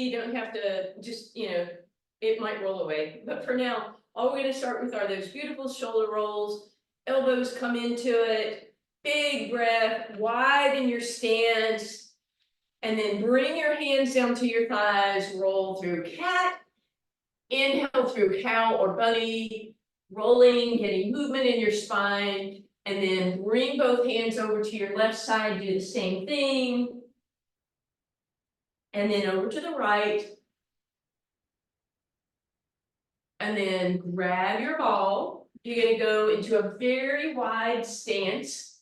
You don't have to just, it might roll away. But for now, all we're gonna start with are those beautiful shoulder rolls. Elbows come into it, big breath, widen your stance. And then bring your hands down to your thighs, roll through cat. Inhale through cow or bunny, rolling, getting movement in your spine. And then bring both hands over to your left side, do the same thing. And then over to the right. And then grab your ball. You're gonna go into a very wide stance.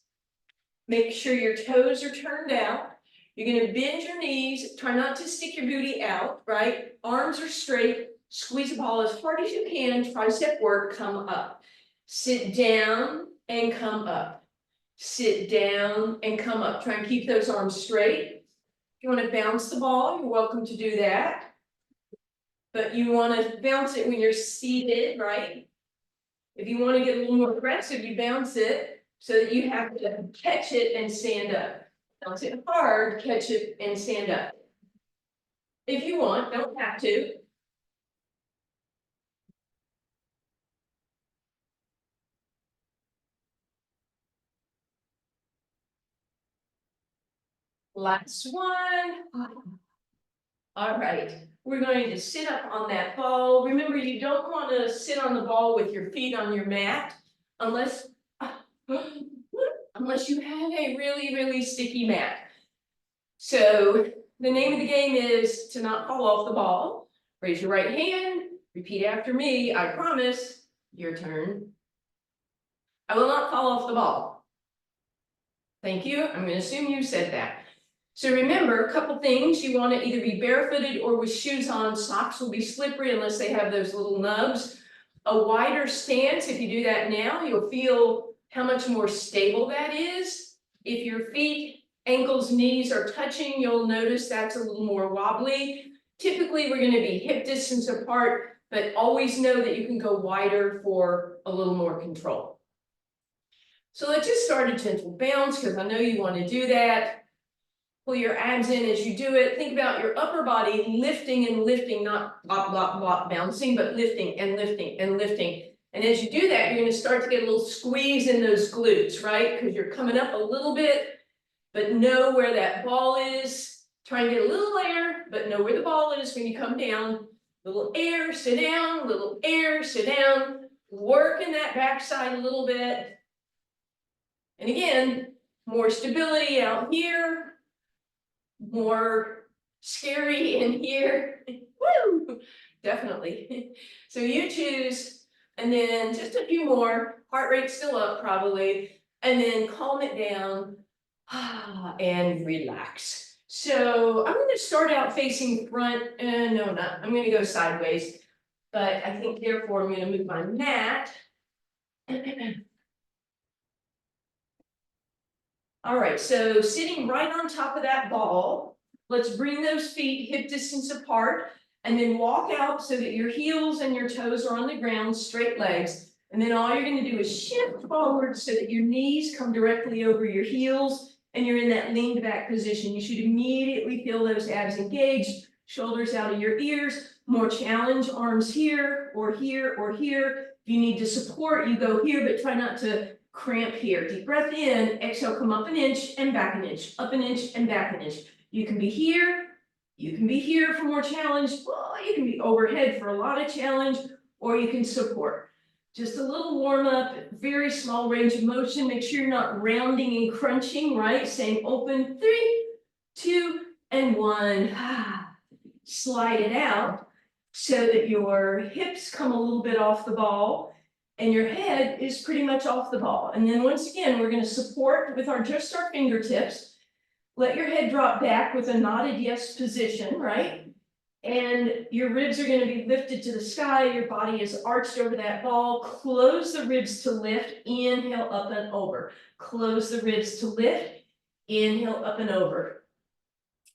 Make sure your toes are turned out. You're gonna bend your knees, try not to stick your booty out, right? Arms are straight, squeeze the ball as hard as you can, tricep work, come up. Sit down and come up. Sit down and come up. Try and keep those arms straight. If you wanna bounce the ball, you're welcome to do that. But you wanna bounce it when you're seated, right? If you wanna get a little more aggressive, you bounce it so that you have to catch it and stand up. Bounce it hard, catch it, and stand up. If you want, don't have to. Last one. All right, we're going to sit up on that ball. Remember, you don't want to sit on the ball with your feet on your mat unless you have a really, really sticky mat. So the name of the game is to not fall off the ball. Raise your right hand, repeat after me, I promise. Your turn. I will not fall off the ball. Thank you, I'm gonna assume you said that. So remember, a couple things, you wanna either be barefooted or with shoes on. Socks will be slippery unless they have those little nubs. A wider stance, if you do that now, you'll feel how much more stable that is. If your feet, ankles, knees are touching, you'll notice that's a little more wobbly. Typically, we're gonna be hip distance apart, but always know that you can go wider for a little more control. So let's just start a gentle bounce, because I know you want to do that. Pull your abs in as you do it. Think about your upper body lifting and lifting, not bop, bop, bop, bouncing, but lifting and lifting and lifting. And as you do that, you're going to start to get a little squeeze in those glutes, right? Because you're coming up a little bit, but know where that ball is. Try and get a little air, but know where the ball is when you come down. Little air, sit down, little air, sit down. Work in that backside a little bit. And again, more stability out here. More scary in here. Woo! Definitely. So you choose, and then just a few more. Heart rate still up probably, and then calm it down and relax. So I'm going to start out facing front. No, not. I'm going to go sideways, but I think therefore I'm going to move my mat. All right, so sitting right on top of that ball, let's bring those feet hip distance apart and then walk out so that your heels and your toes are on the ground, straight legs. And then all you're going to do is shift forward so that your knees come directly over your heels and you're in that leaned back position. You should immediately feel those abs engaged, shoulders out of your ears, more challenge, arms here or here or here. If you need to support, you go here, but try not to cramp here. Deep breath in, exhale, come up an inch and back an inch, up an inch and back an inch. You can be here, you can be here for more challenge, well, you can be overhead for a lot of challenge, or you can support. Just a little warm up, very small range of motion. Make sure you're not rounding and crunching, right? Staying open, 3, 2, and 1. Slide it out so that your hips come a little bit off the ball and your head is pretty much off the ball. And then once again, we're going to support with just our fingertips. Let your head drop back with a nodded yes position, right? And your ribs are going to be lifted to the sky. Your body is arched over that ball. Close the ribs to lift. Inhale up and over. Close the ribs to lift. Inhale up and over.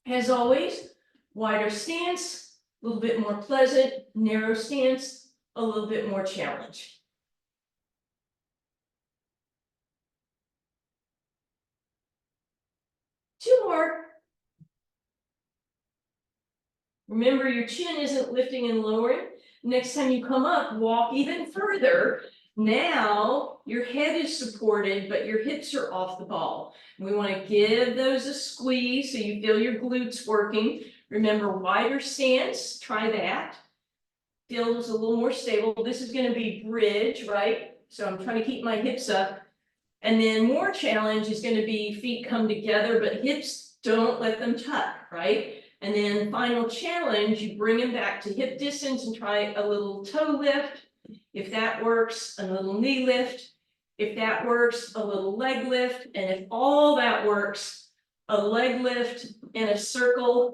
As always, wider stance, a little bit more pleasant. Narrow stance, a little bit more challenge. Two more. Remember, your chin isn't lifting and lowering. Next time you come up, walk even further. Now your head is supported, but your hips are off the ball. We want to give those a squeeze so you feel your glutes working. Remember, wider stance, try that. Feels a little more stable. This is going to be bridge, right? So I'm trying to keep my hips up. And then more challenge is going to be feet come together, but hips don't let them tuck, right? And then final challenge, you bring them back to hip distance and try a little toe lift. If that works, a little knee lift. If that works, a little leg lift. And if all that works, a leg lift and a circle.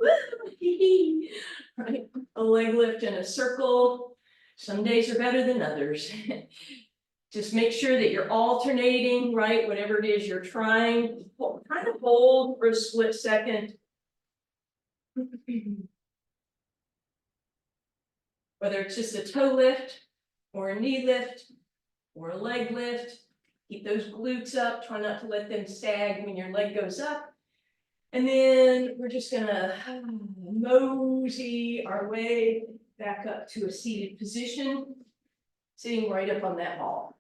Right? A leg lift and a circle. Some days are better than others. Just make sure that you're alternating, right? Whatever it is you're trying, kind of hold for a split second. Whether it's just a toe lift or a knee lift or a leg lift, keep those glutes up. Try not to let them sag when your leg goes up. And then we're just gonna mosey our way back up to a seated position, sitting right up on that ball.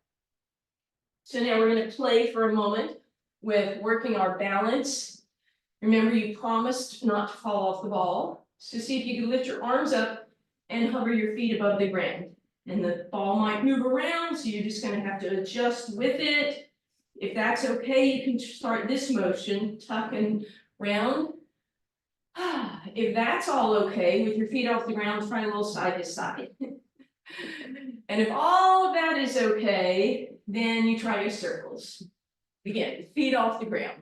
So now we're going to play for a moment with working our balance. Remember, you promised not to fall off the ball. So see if you can lift your arms up and hover your feet above the ground. And the ball might move around, so you're just going to have to adjust with it. If that's okay, you can start this motion, tuck and round. If that's all okay, with your feet off the ground, try a little side to side. And if all of that is okay, then you try your circles. Again, feet off the ground.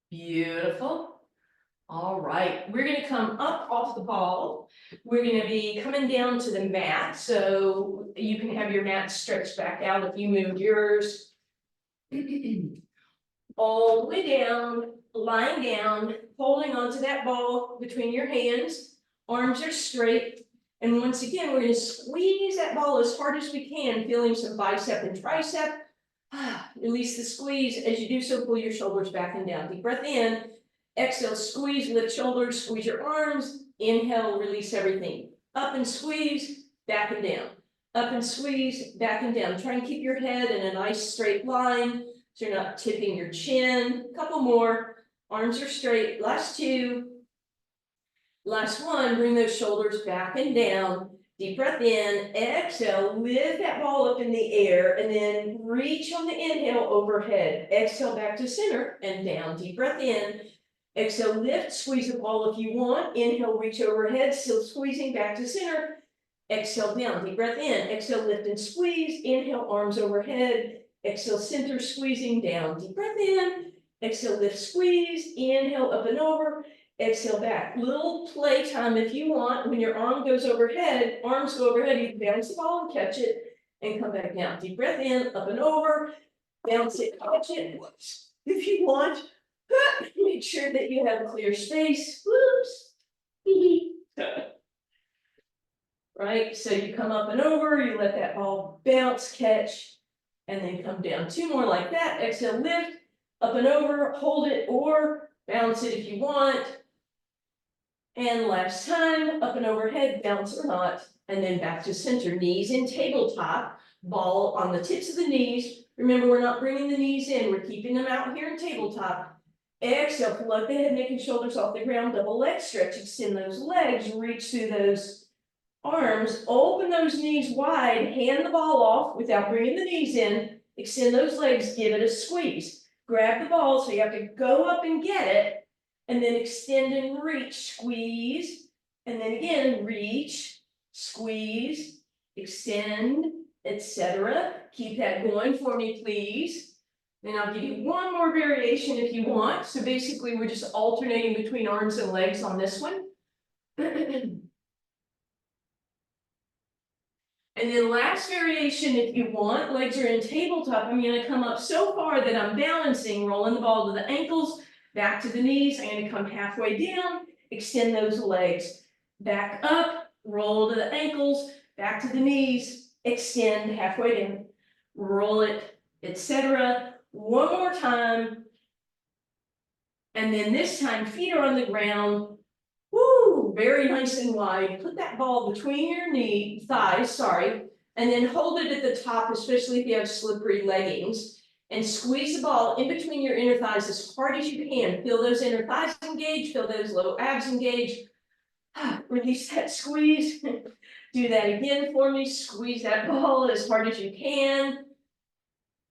Beautiful. All right, we're gonna come up off the ball. We're gonna be coming down to the mat, so you can have your mat stretched back out if you move yours. All the way down, lying down, holding onto that ball between your hands. Arms are straight. And once again, we're going to squeeze that ball as hard as we can, feeling some bicep and tricep. Release the squeeze. As you do so, pull your shoulders back and down. Deep breath in. Exhale, squeeze, lift shoulders, squeeze your arms. Inhale, release everything. Up and squeeze, back and down. Up and squeeze, back and down. Try and keep your head in a nice straight line so you're not tipping your chin. A couple more. Arms are straight. Last two. Last one, bring those shoulders back and down. Deep breath in, exhale, lift that ball up in the air, and then reach on the inhale overhead. Exhale back to center and down. Deep breath in, exhale, lift, squeeze the ball if you want. Inhale, reach overhead, still squeezing back to center. Exhale down, deep breath in, exhale, lift and squeeze. Inhale, arms overhead. Exhale, center, squeezing down. Deep breath in, exhale, lift, squeeze. Inhale, up and over. Exhale back. Little play time if you want. When your arm goes overhead, arms go overhead, you can bounce the ball and catch it and come back down. Deep breath in, up and over, bounce it, catch it. Whoops. If you want, make sure that you have a clear space. Whoops. Right, so you come up and over, you let that ball bounce, catch, and then come down. Two more like that. Exhale, lift, up and over, hold it, or bounce it if you want. And last time, up and overhead, bounce or not, and then back to center. Knees in tabletop, ball on the tips of the knees. Remember, we're not bringing the knees in, we're keeping them out here in tabletop. Exhale, plug the head, neck, and shoulders off the ground, double leg stretch, extend those legs, reach through those arms, open those knees wide, hand the ball off without bringing the knees in, extend those legs, give it a squeeze. Grab the ball, so you have to go up and get it, and then extend and reach, squeeze, and then again, reach, squeeze, extend, etc. Keep that going for me, please. Then I'll give you one more variation if you want. So basically, we're just alternating between arms and legs on this one. And then last variation, if you want, legs are in tabletop. I'm going to come up so far that I'm balancing, rolling the ball to the ankles, back to the knees. I'm going to come halfway down, extend those legs, back up, roll to the ankles, back to the knees, extend halfway down, roll it, etc. One more time. And then this time, feet are on the ground. Woo, very nice and wide. Put that ball between your thighs, sorry, and then hold it at the top, especially if you have slippery leggings. And squeeze the ball in between your inner thighs as hard as you can. Feel those inner thighs engage, feel those low abs engage. Release that squeeze. Do that again for me. Squeeze that ball as hard as you can.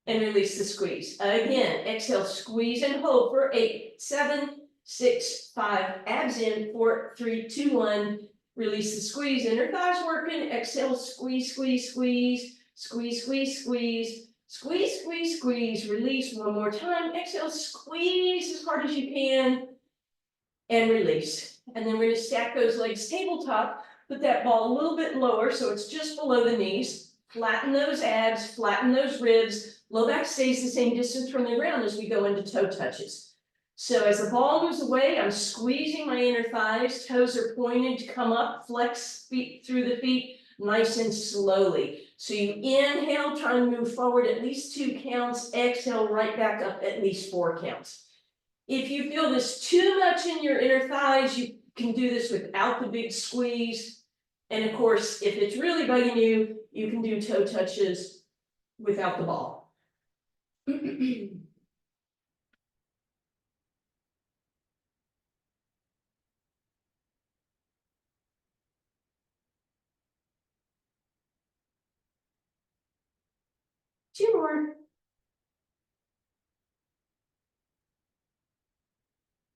And release the squeeze. Again, exhale, squeeze and hold for 8, 7, 6, 5, abs in, 4, 3, 2, 1. Release the squeeze, inner thighs working. Exhale, squeeze, squeeze, squeeze, squeeze, squeeze, squeeze, squeeze, squeeze, squeeze. Release one more time. Exhale, squeeze as hard as you can. And release. And then we're going to stack those legs tabletop. Put that ball a little bit lower so it's just below the knees. Flatten those abs, flatten those ribs. Low back stays the same distance from the ground as we go into toe touches. So as the ball moves away, I'm squeezing my inner thighs. Toes are pointed to come up. Flex feet through the feet nice and slowly. So you inhale, try and move forward at least 2 counts. Exhale, right back up at least 4 counts. If you feel this too much in your inner thighs, you can do this without the big squeeze. And of course, if it's really bugging you, you can do toe touches without the ball. 2 more.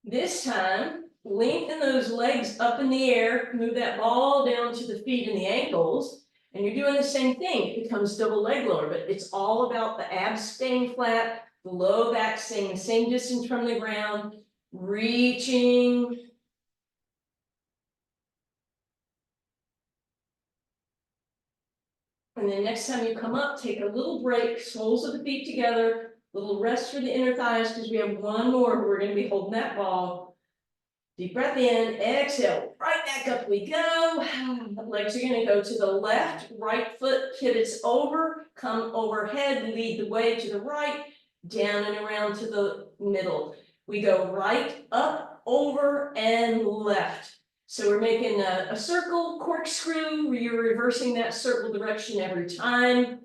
This time, lengthen those legs up in the air, move that ball down to the feet and the ankles, and you're doing the same thing. It becomes double leg lower, but it's all about the abs staying flat, the low back staying the same distance from the ground, reaching. And then next time you come up, take a little break, soles of the feet together, little rest for the inner thighs because we have one more. We're going to be holding that ball. Deep breath in, exhale, right back up we go. Legs are going to go to the left, right foot pivots over, come overhead, lead the way to the right, down and around to the middle. We go right, up, over, and left. So we're making a circle, corkscrew, where you're reversing that circle direction every time.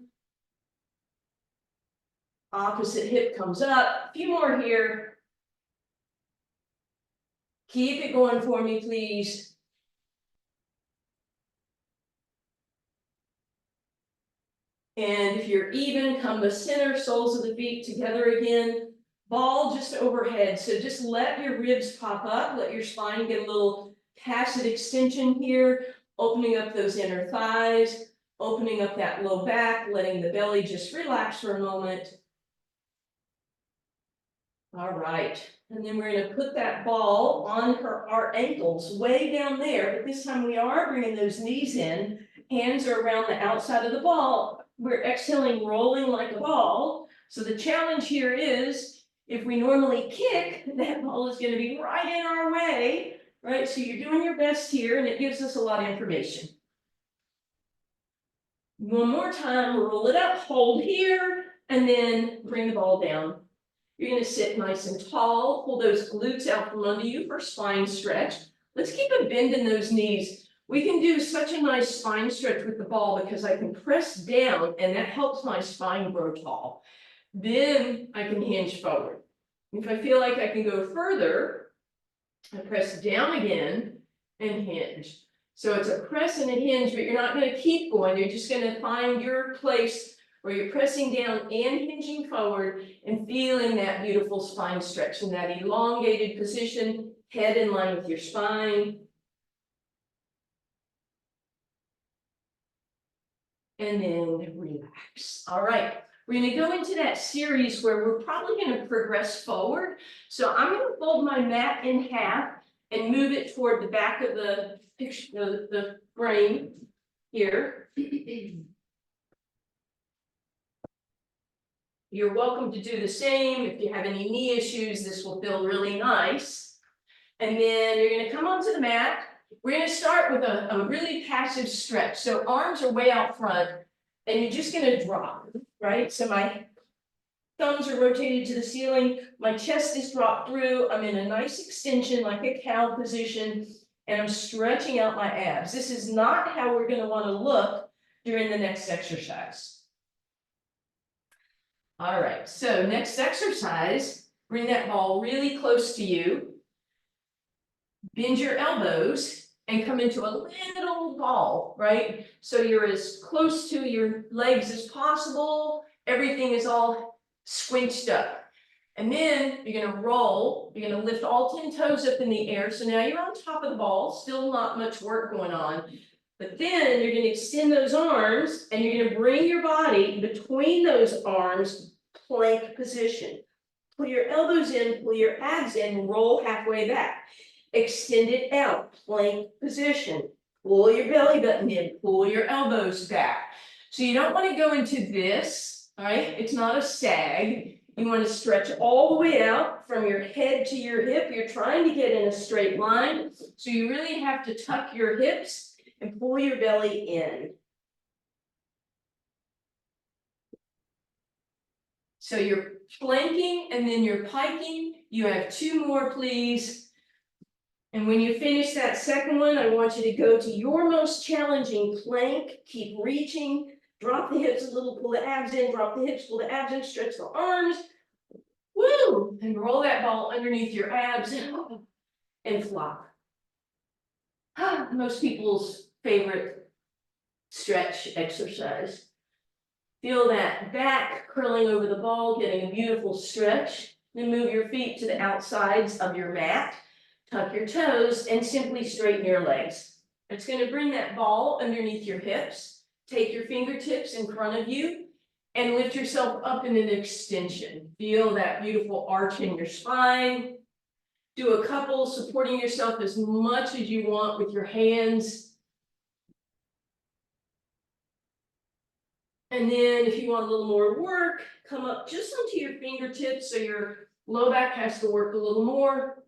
Opposite hip comes up, a few more here. Keep it going for me, please. And if you're even, come the center, soles of the feet together again. Ball just overhead. So just let your ribs pop up, let your spine get a little passive extension here, opening up those inner thighs, opening up that low back, letting the belly just relax for a moment. All right, and then we're going to put that ball on our ankles way down there, but this time we are bringing those knees in. Hands are around the outside of the ball. We're exhaling, rolling like a ball. So the challenge here is, if we normally kick, that ball is going to be right in our way, right? So you're doing your best here, and it gives us a lot of information. One more time, roll it up, hold here, and then bring the ball down. You're going to sit nice and tall, pull those glutes out from under you for spine stretch. Let's keep a bend in those knees. We can do such a nice spine stretch with the ball because I can press down and that helps my spine grow tall. Then I can hinge forward. If I feel like I can go further, I press down again and hinge. So it's a press and a hinge, but you're not going to keep going. You're just going to find your place where you're pressing down and hinging forward and feeling that beautiful spine stretch in that elongated position, head in line with your spine. And then relax. All right, we're going to go into that series where we're probably going to progress forward. So I'm going to fold my mat in half and move it toward the back of the picture, the frame here. You're welcome to do the same. If you have any knee issues, this will feel really nice. And then you're going to come onto the mat. We're going to start with a really passive stretch. So arms are way out front, and you're just going to drop, right? So my thumbs are rotated to the ceiling, my chest is dropped through, I'm in a nice extension like a cow position, and I'm stretching out my abs. This is not how we're going to want to look during the next exercise. All right, so next exercise, bring that ball really close to you. Bend your elbows and come into a little ball, right? So you're as close to your legs as possible. Everything is all squinched up. And then you're going to roll. You're going to lift all 10 toes up in the air. So now you're on top of the ball, still not much work going on. But then you're going to extend those arms and you're going to bring your body between those arms, plank position. Pull your elbows in, pull your abs in, roll halfway back. Extend it out, plank position. Pull your belly button in, pull your elbows back. So you don't want to go into this, all right? It's not a sag. You want to stretch all the way out from your head to your hip. You're trying to get in a straight line. So you really have to tuck your hips and pull your belly in. So you're planking and then you're piking. You have 2 more, please. And when you finish that second one, I want you to go to your most challenging plank. Keep reaching. Drop the hips a little, pull the abs in, drop the hips, pull the abs in, stretch the arms. Woo! And roll that ball underneath your abs and flop. Most people's favorite stretch exercise. Feel that back curling over the ball, getting a beautiful stretch. Then move your feet to the outsides of your mat. Tuck your toes and simply straighten your legs. It's going to bring that ball underneath your hips. Take your fingertips in front of you and lift yourself up in an extension. Feel that beautiful arch in your spine. Do a couple, supporting yourself as much as you want with your hands. And then if you want a little more work, come up just onto your fingertips so your low back has to work a little more.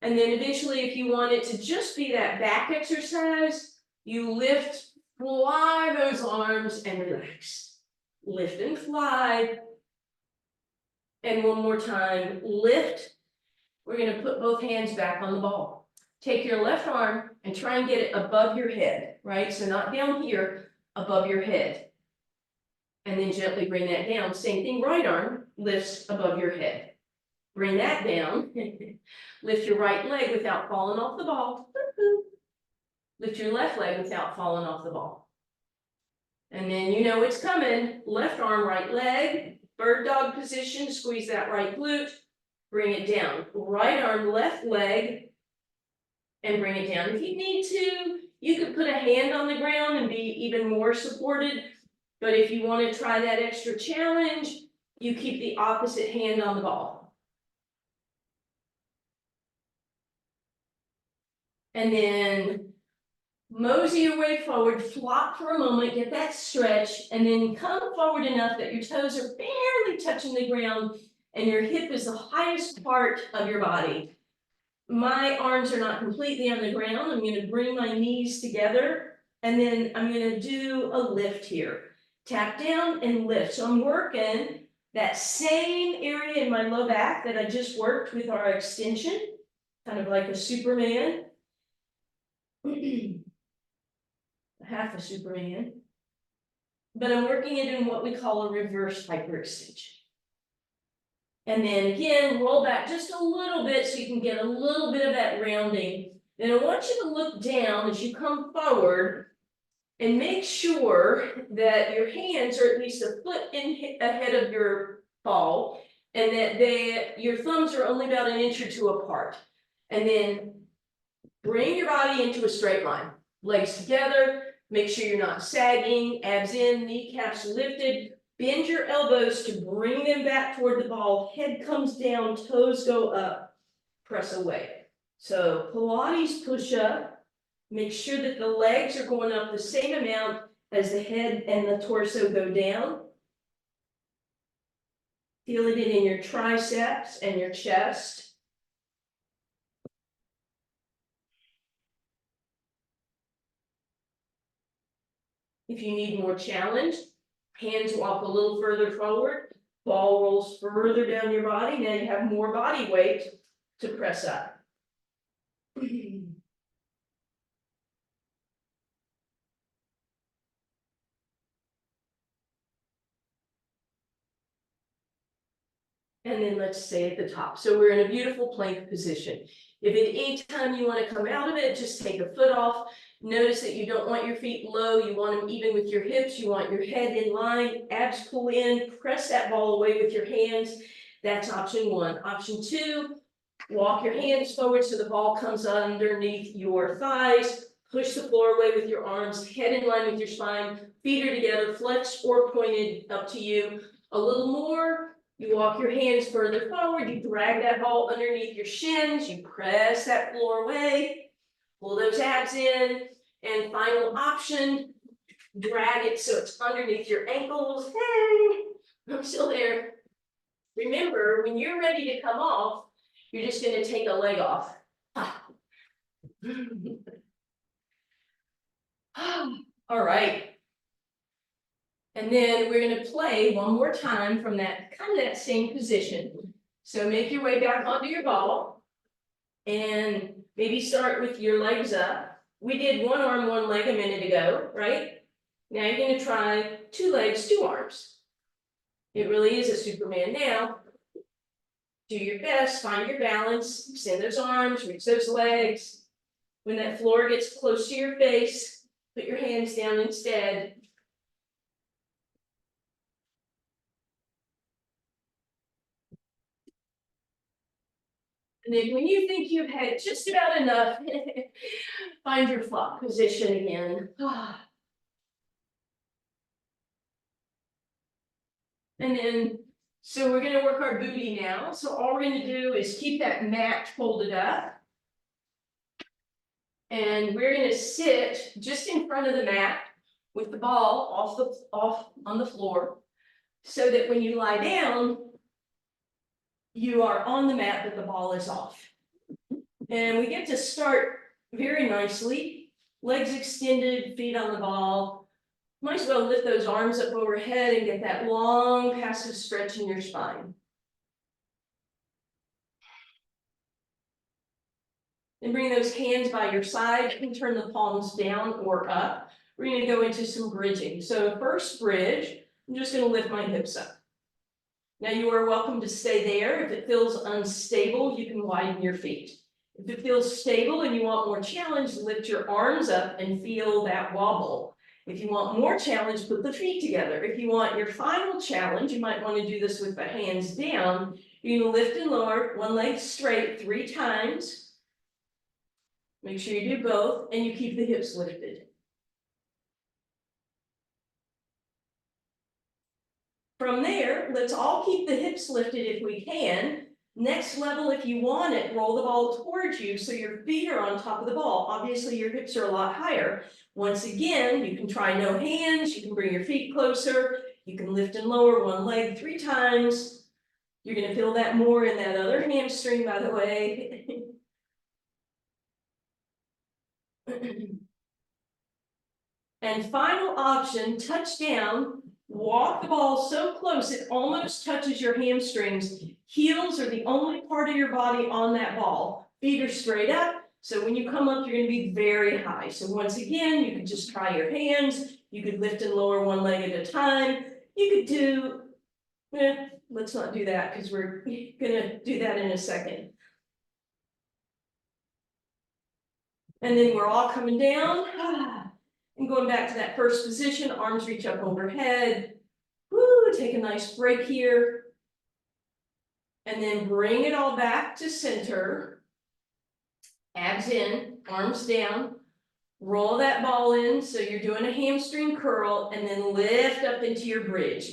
And then eventually, if you want it to just be that back exercise, you lift, fly those arms and relax. Lift and fly. And one more time, lift. We're going to put both hands back on the ball. Take your left arm and try and get it above your head, right? So not down here, above your head. And then gently bring that down. Same thing, right arm lifts above your head. Bring that down. Lift your right leg without falling off the ball. Lift your left leg without falling off the ball. And then you know it's coming. Left arm, right leg. Bird dog position. Squeeze that right glute. Bring it down. Right arm, left leg. And bring it down. If you need to, you could put a hand on the ground and be even more supported. But if you want to try that extra challenge, you keep the opposite hand on the ball. And then mosey your way forward, flop for a moment, get that stretch, and then come forward enough that your toes are barely touching the ground and your hip is the highest part of your body. My arms are not completely on the ground. I'm going to bring my knees together, and then I'm going to do a lift here. Tap down and lift. So I'm working that same area in my low back that I just worked with our extension, kind of like a Superman. Half a Superman, but I'm working it in what we call a reverse hyperextension. And then again, roll back just a little bit so you can get a little bit of that rounding. Then I want you to look down as you come forward and make sure that your hands are at least a foot ahead of your ball and that your thumbs are only about an inch or two apart. And then bring your body into a straight line. Legs together, make sure you're not sagging, abs in, kneecaps lifted. Bend your elbows to bring them back toward the ball. Head comes down, toes go up, press away. So Pilates push-up. Make sure that the legs are going up the same amount as the head and the torso go down. Feel it in your triceps and your chest. If you need more challenge, hands walk a little further forward, Ball rolls further down your body. Now you have more body weight to press up. And then let's stay at the top. So we're in a beautiful plank position. If at any time you want to come out of it, just take a foot off. Notice that you don't want your feet low. You want them even with your hips. You want your head in line, abs pull in, press that ball away with your hands. That's option one. Option two, walk your hands forward so the ball comes underneath your thighs. Push the floor away with your arms, head in line with your spine, feet are together, flexed or pointed, up to you. A little more. You walk your hands further forward, you drag that ball underneath your shins, you press that floor away, pull those abs in, and final option, drag it so it's underneath your ankles. Hey, I'm still there. Remember, when you're ready to come off, you're just gonna take a leg off. All right. And then we're gonna play one more time from that kind of that same position. So make your way back onto your ball and maybe start with your legs up. We did one arm, one leg a minute ago, right? Now you're gonna try two legs, two arms. It really is a Superman now. Do your best, find your balance, extend those arms, reach those legs. When that floor gets close to your face, put your hands down instead. And then when you think you've had just about enough, find your flop position again. And then, so we're gonna work our booty now. So all we're gonna do is keep that mat folded up. And we're gonna sit just in front of the mat with the ball off on the floor, so that when you lie down, you are on the mat, but the ball is off. And we get to start very nicely, legs extended, feet on the ball. Might as well lift those arms up overhead and get that long passive stretch in your spine. And bring those hands by your side. You can turn the palms down or up. We're going to go into some bridging. So first bridge, I'm just going to lift my hips up. Now you are welcome to stay there. If it feels unstable, you can widen your feet. If it feels stable and you want more challenge, lift your arms up and feel that wobble. If you want more challenge, put the feet together. If you want your final challenge, you might want to do this with the hands down. You're going to lift and lower, one leg straight 3 times. Make sure you do both, and you keep the hips lifted. From there, let's all keep the hips lifted if we can. Next level, if you want it, roll the ball towards you so your feet are on top of the ball. Obviously, your hips are a lot higher. Once again, you can try no hands. You can bring your feet closer. You can lift and lower one leg 3 times. You're going to feel that more in that other hamstring, by the way. And final option, touch down, walk the ball so close it almost touches your hamstrings. Heels are the only part of your body on that ball. Feet are straight up, so when you come up, you're going to be very high. So once again, you could just try your hands. You could lift and lower one leg at a time. You could do, let's not do that because we're going to do that in a second. And then we're all coming down. And going back to that first position, arms reach up overhead. Woo, take a nice break here. And then bring it all back to center. Abs in, arms down. Roll that ball in, so you're doing a hamstring curl, and then lift up into your bridge.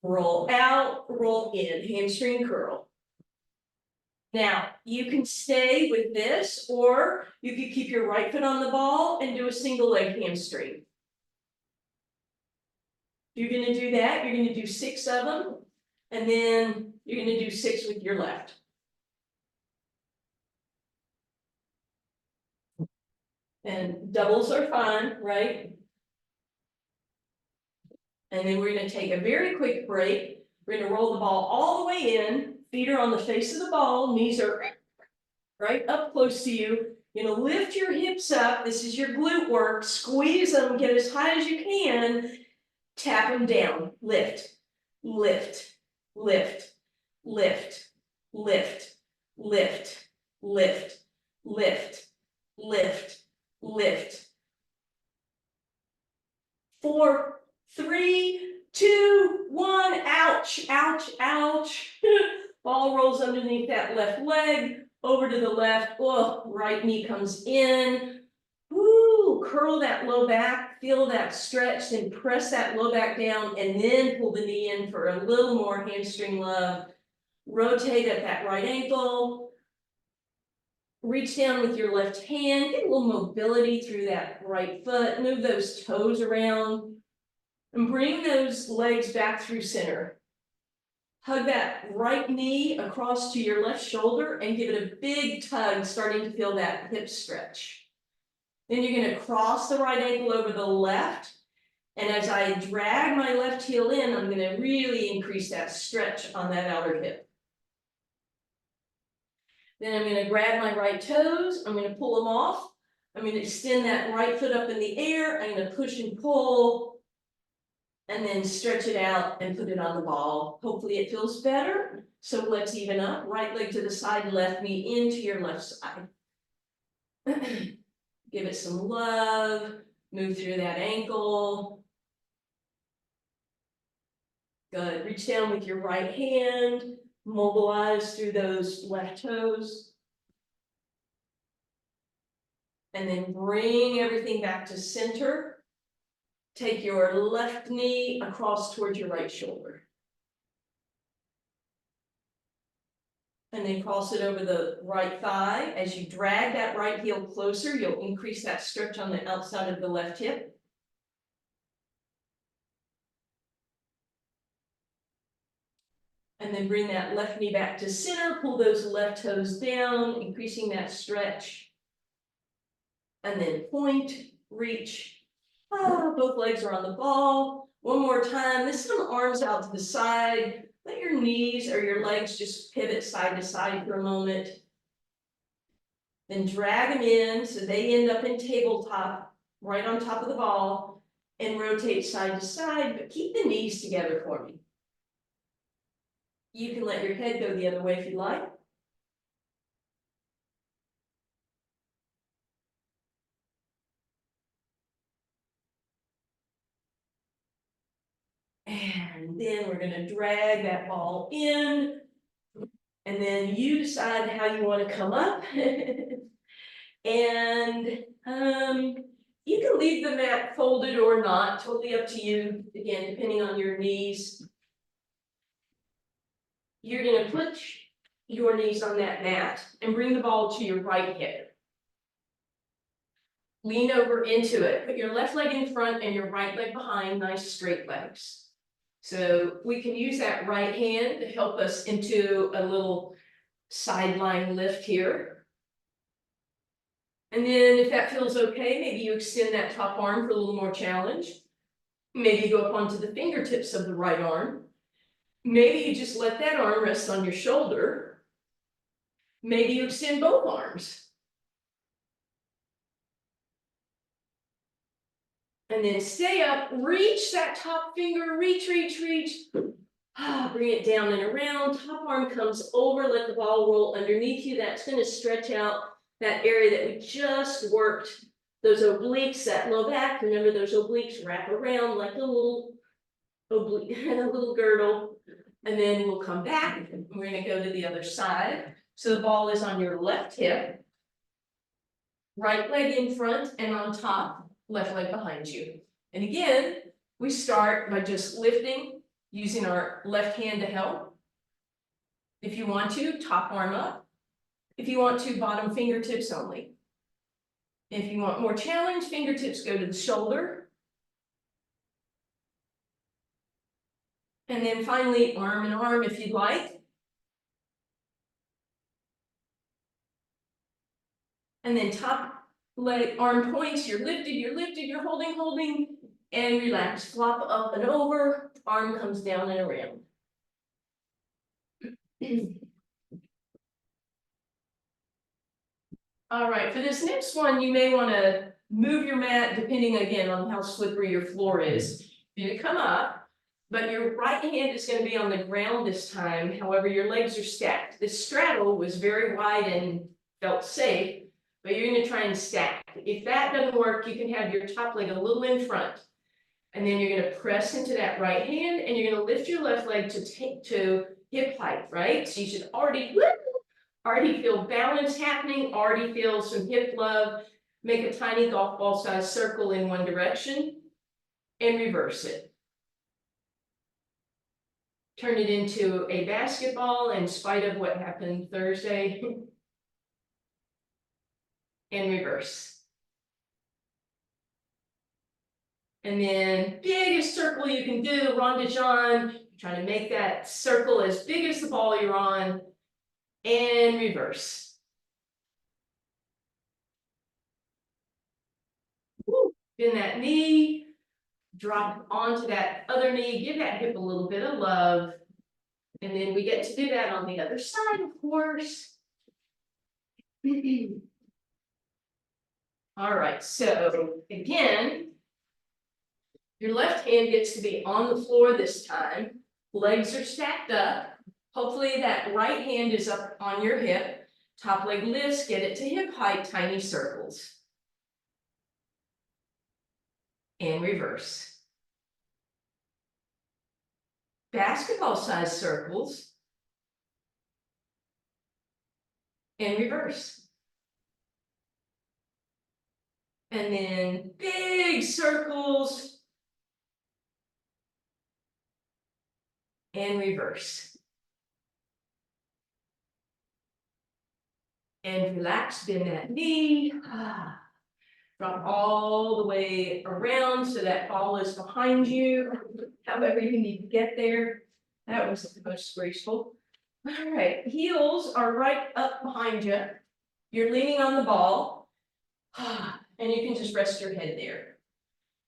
Roll out, roll in, hamstring curl. Now, you can stay with this, or you could keep your right foot on the ball and do a single leg hamstring. You're going to do that, you're going to do 6 of them, and then you're going to do 6 with your left. And doubles are fine, right? And then we're going to take a very quick break. We're gonna roll the ball all the way in, feet are on the face of the ball, knees are right up close to you. You're gonna lift your hips up, this is your glute work, squeeze them, get as high as you can, tap them down, lift, lift, lift, lift, lift, lift, lift, lift, lift, lift. 4, 3, 2, 1, ouch, ouch, ouch. Ball rolls underneath that left leg, over to the left, oh, right knee comes in. Woo, curl that low back, feel that stretch, then press that low back down, and then pull the knee in for a little more hamstring love. Rotate at that right ankle. Reach down with your left hand, get a little mobility through that right foot, move those toes around, and bring those legs back through center. Hug that right knee across to your left shoulder and give it a big tug, starting to feel that hip stretch. Then you're going to cross the right ankle over the left. And as I drag my left heel in, I'm going to really increase that stretch on that outer hip. Then I'm going to grab my right toes. I'm going to pull them off. I'm going to extend that right foot up in the air. I'm going to push and pull. And then stretch it out and put it on the ball. Hopefully it feels better. So let's even up. Right leg to the side, left knee into your left side. Give it some love. Move through that ankle. Good. Reach down with your right hand. Mobilize through those left toes. And then bring everything back to center. Take your left knee across towards your right shoulder. And then cross it over the right thigh. As you drag that right heel closer, you'll increase that stretch on the outside of the left hip. And then bring that left knee back to center, pull those left toes down, increasing that stretch. And then point, reach. Both legs are on the ball. One more time, this time arms out to the side. Let your knees or your legs just pivot side to side for a moment. Then drag them in so they end up in tabletop, right on top of the ball, and rotate side to side, but keep the knees together for me. You can let your head go the other way if you like. And then we're going to drag that ball in. And then you decide how you want to come up. And you can leave the mat folded or not, totally up to you, again, depending on your knees. You're going to put your knees on that mat and bring the ball to your right hip. Lean over into it. Put your left leg in front and your right leg behind, nice straight legs. So we can use that right hand to help us into a little sideline lift here. And then if that feels okay, maybe you extend that top arm for a little more challenge. Maybe you go up onto the fingertips of the right arm. Maybe you just let that arm rest on your shoulder. Maybe you extend both arms. And then stay up, reach that top finger, reach, reach, reach. Bring it down and around, top arm comes over, let the ball roll underneath you. That's going to stretch out that area that we just worked. Those obliques, that low back, remember those obliques wrap around like a little oblique, a little girdle. And then we'll come back and we're going to go to the other side. So the ball is on your left hip, right leg in front and on top, left leg behind you. And again, we start by just lifting, using our left hand to help. If you want to, top arm up. If you want to, bottom fingertips only. If you want more challenge, fingertips go to the shoulder. And then finally, arm in arm if you'd like. And then top leg, arm points, you're lifted, you're holding, and relax. Flop up and over, arm comes down and around. All right, for this next one, you may want to move your mat depending again on how slippery your floor is. You're gonna come up, but your right hand is going to be on the ground this time. However, your legs are stacked. This straddle was very wide and felt safe, but you're going to try and stack. If that doesn't work, you can have your top leg a little in front. And then you're going to press into that right hand and you're going to lift your left leg to hip height, right? So you should already feel balance happening, already feel some hip love. Make a tiny golf ball size circle in one direction and reverse it. Turn it into a basketball in spite of what happened Thursday. And reverse. And then biggest circle you can do, rond de jambe. Trying to make that circle as big as the ball you're on. And reverse. Woo. Bend that knee. Drop onto that other knee. Give that hip a little bit of love. And then we get to do that on the other side, of course. All right, so again, your left hand gets to be on the floor this time. Legs are stacked up. Hopefully that right hand is up on your hip. Top leg lifts, get it to hip height, tiny circles. And reverse. Basketball size circles. And reverse. And then big circles. And reverse. And relax, bend that knee. Drop all the way around so that ball is behind you. However you need to get there. That was the most graceful. All right, heels are right up behind you. You're leaning on the ball. And you can just rest your head there.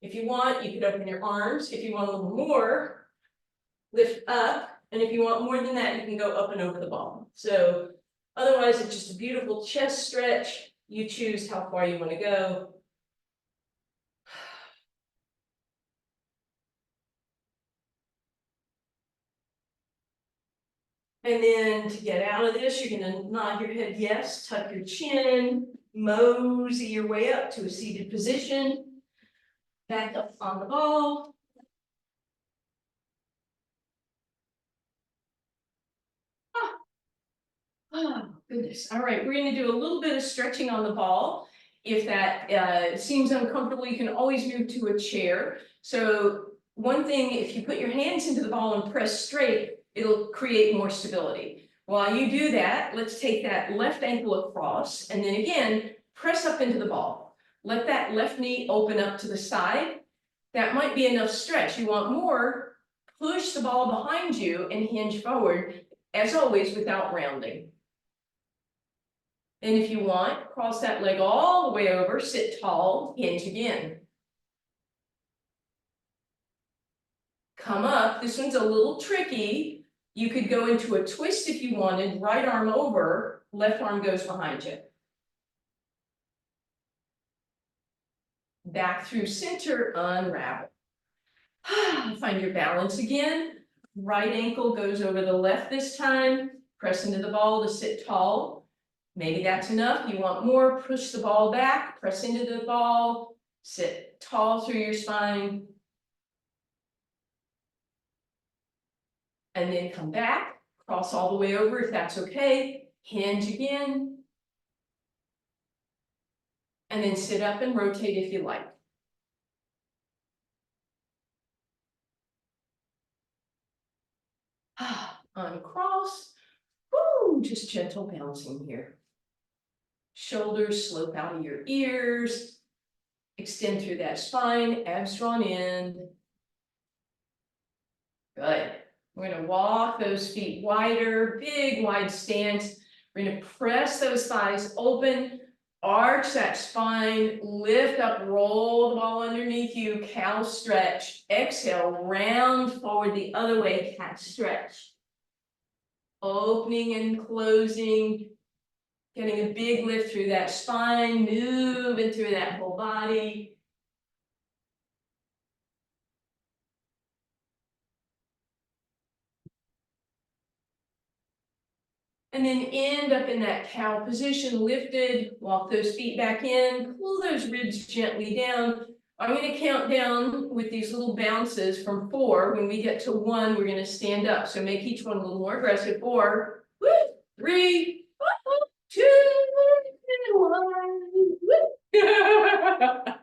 If you want, you could open your arms. If you want a little more, lift up. And if you want more than that, you can go up and over the ball. So otherwise, it's just a beautiful chest stretch. You choose how far you want to go. And then to get out of this, you're going to nod your head yes, tuck your chin, mosey your way up to a seated position. Back up on the ball. Oh, goodness. All right, we're going to do a little bit of stretching on the ball. If that seems uncomfortable, you can always move to a chair. So one thing, if you put your hands into the ball and press straight, it'll create more stability. While you do that, let's take that left ankle across, and then again, press up into the ball. Let that left knee open up to the side. That might be enough stretch. You want more, push the ball behind you and hinge forward, as always, without rounding. And if you want, cross that leg all the way over, sit tall, hinge again. Come up, this one's a little tricky. You could go into a twist if you wanted, right arm over, left arm goes behind you. Back through center, unravel. Find your balance again. Right ankle goes over the left this time. Press into the ball to sit tall. Maybe that's enough. You want more, push the ball back, press into the ball, sit tall through your spine. And then come back, cross all the way over if that's okay. Hinge again. And then sit up and rotate if you like. Uncross. Woo, just gentle bouncing here. Shoulders slope out of your ears. Extend through that spine, abs drawn in. Good. We're going to walk those feet wider, big wide stance. We're going to press those thighs open, arch that spine, lift up, roll the ball underneath you, cow stretch. Exhale, round forward the other way, cat stretch. opening and closing, getting a big lift through that spine, moving through that whole body. And then end up in that cow position, lifted, walk those feet back in, pull those ribs gently down. I'm going to count down with these little bounces from 4. When we get to 1, we're going to stand up. So make each one a little more aggressive. 4, 3, 2, and 1.